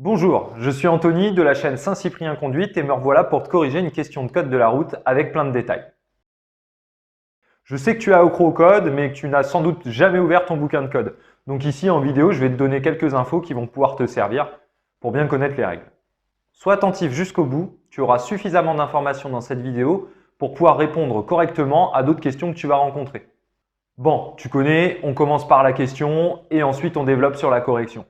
Bonjour, je suis Anthony de la chaîne Saint-Cyprien Conduite et me revoilà pour te corriger une question de code de la route avec plein de détails. Je sais que tu es accro au code, mais que tu n'as sans doute jamais ouvert ton bouquin de code. Donc ici en vidéo, je vais te donner quelques infos qui vont pouvoir te servir pour bien connaître les règles. Sois attentif jusqu'au bout, tu auras suffisamment d'informations dans cette vidéo pour pouvoir répondre correctement à d'autres questions que tu vas rencontrer. Bon, tu connais, on commence par la question et ensuite on développe sur la correction.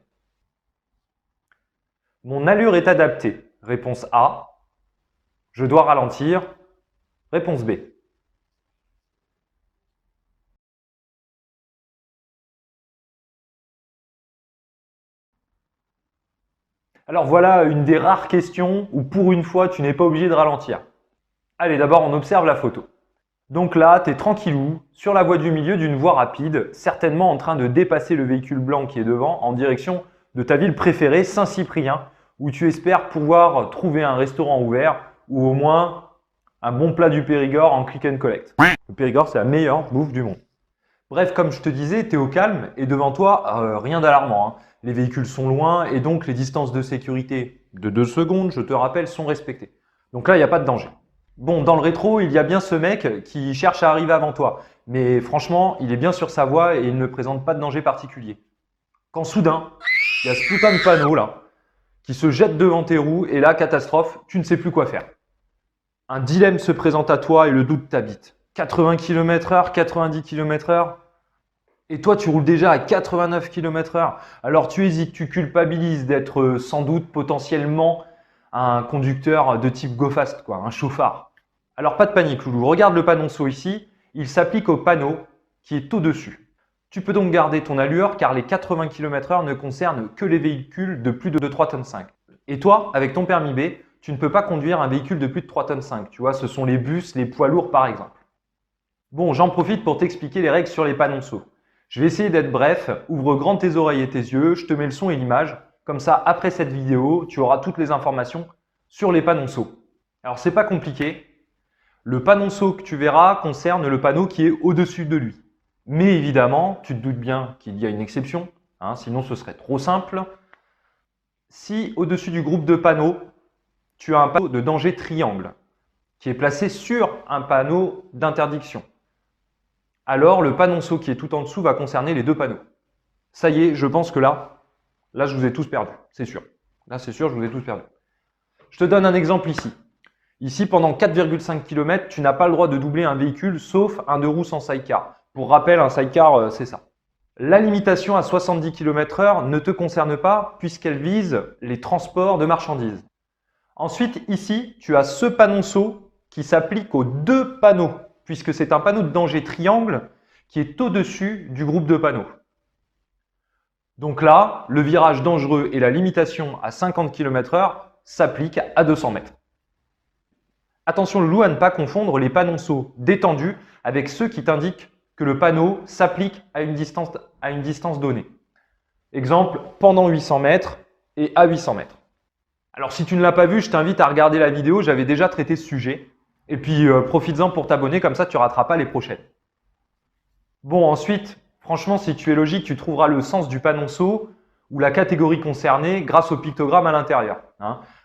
Mon allure est adaptée. Réponse A. Je dois ralentir. Réponse B. Alors voilà une des rares questions où pour une fois tu n'es pas obligé de ralentir. Allez, d'abord on observe la photo. Donc là, tu es tranquillou, sur la voie du milieu d'une voie rapide, certainement en train de dépasser le véhicule blanc qui est devant en direction de ta ville préférée, Saint-Cyprien, où tu espères pouvoir trouver un restaurant ouvert ou au moins un bon plat du Périgord en click and collect. Le Périgord, c'est la meilleure bouffe du monde. Bref, comme je te disais, tu es au calme et devant toi, rien d'alarmant. Les véhicules sont loin et donc les distances de sécurité de 2 secondes, je te rappelle, sont respectées. Donc là, il n'y a pas de danger. Bon, dans le rétro, il y a bien ce mec qui cherche à arriver avant toi. Mais franchement, il est bien sur sa voie et il ne présente pas de danger particulier. Quand soudain, il y a ce putain de panneau là, qui se jette devant tes roues et là, catastrophe, tu ne sais plus quoi faire. Un dilemme se présente à toi et le doute t'habite. 80 km/h, 90 km/h, et toi tu roules déjà à 89 km/h. Alors tu hésites, tu culpabilises d'être sans doute potentiellement un conducteur de type go fast, quoi, un chauffard. Alors pas de panique loulou, regarde le panonceau ici, il s'applique au panneau qui est au-dessus. Tu peux donc garder ton allure car les 80 km/h ne concernent que les véhicules de plus de 3,5 tonnes. Et toi, avec ton permis B, tu ne peux pas conduire un véhicule de plus de 3,5 tonnes. Tu vois, ce sont les bus, les poids lourds par exemple. Bon, j'en profite pour t'expliquer les règles sur les panonceaux. Je vais essayer d'être bref, ouvre grand tes oreilles et tes yeux, je te mets le son et l'image. Comme ça, après cette vidéo, tu auras toutes les informations sur les panonceaux. Alors, c'est pas compliqué. Le panonceau que tu verras concerne le panneau qui est au-dessus de lui. Mais évidemment, tu te doutes bien qu'il y a une exception, sinon ce serait trop simple. Si au-dessus du groupe de panneaux, tu as un panneau de danger triangle qui est placé sur un panneau d'interdiction, alors le panonceau qui est tout en dessous va concerner les deux panneaux. Ça y est, je pense que là je vous ai tous perdus, c'est sûr. Là, c'est sûr, je vous ai tous perdus. Je te donne un exemple ici. Ici, pendant 4,5 km, tu n'as pas le droit de doubler un véhicule sauf un 2 roues sans sidecar. Pour rappel, un sidecar, c'est ça. La limitation à 70 km/h ne te concerne pas puisqu'elle vise les transports de marchandises. Ensuite, ici, tu as ce panonceau qui s'applique aux deux panneaux puisque c'est un panneau de danger triangle qui est au-dessus du groupe de panneaux. Donc là, le virage dangereux et la limitation à 50 km/h s'appliquent à 200 mètres. Attention le loup à ne pas confondre les panonceaux détendus avec ceux qui t'indiquent que le panneau s'applique à une distance donnée. Exemple, pendant 800 mètres et à 800 mètres. Alors si tu ne l'as pas vu, je t'invite à regarder la vidéo, j'avais déjà traité ce sujet. Et puis profites-en pour t'abonner, comme ça tu ne rateras pas les prochaines. Bon, ensuite, franchement, si tu es logique, tu trouveras le sens du panonceau ou la catégorie concernée grâce au pictogramme à l'intérieur.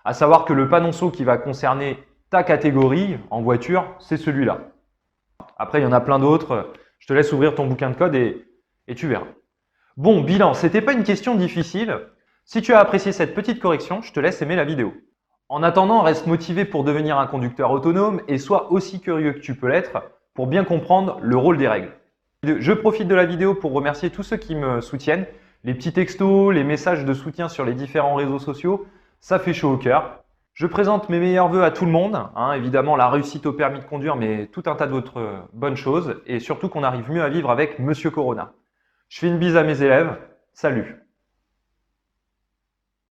À savoir que le panonceau qui va concerner ta catégorie en voiture, c'est celui-là. Après, il y en a plein d'autres. Je te laisse ouvrir ton bouquin de code et tu verras. Bon, bilan, c'était pas une question difficile. Si tu as apprécié cette petite correction, je te laisse aimer la vidéo. En attendant, reste motivé pour devenir un conducteur autonome et sois aussi curieux que tu peux l'être pour bien comprendre le rôle des règles. Je profite de la vidéo pour remercier tous ceux qui me soutiennent. Les petits textos, les messages de soutien sur les différents réseaux sociaux, ça fait chaud au cœur. Je présente mes meilleurs vœux à tout le monde, évidemment la réussite au permis de conduire, mais tout un tas d'autres bonnes choses et surtout qu'on arrive mieux à vivre avec Monsieur Corona. Je fais une bise à mes élèves, salut!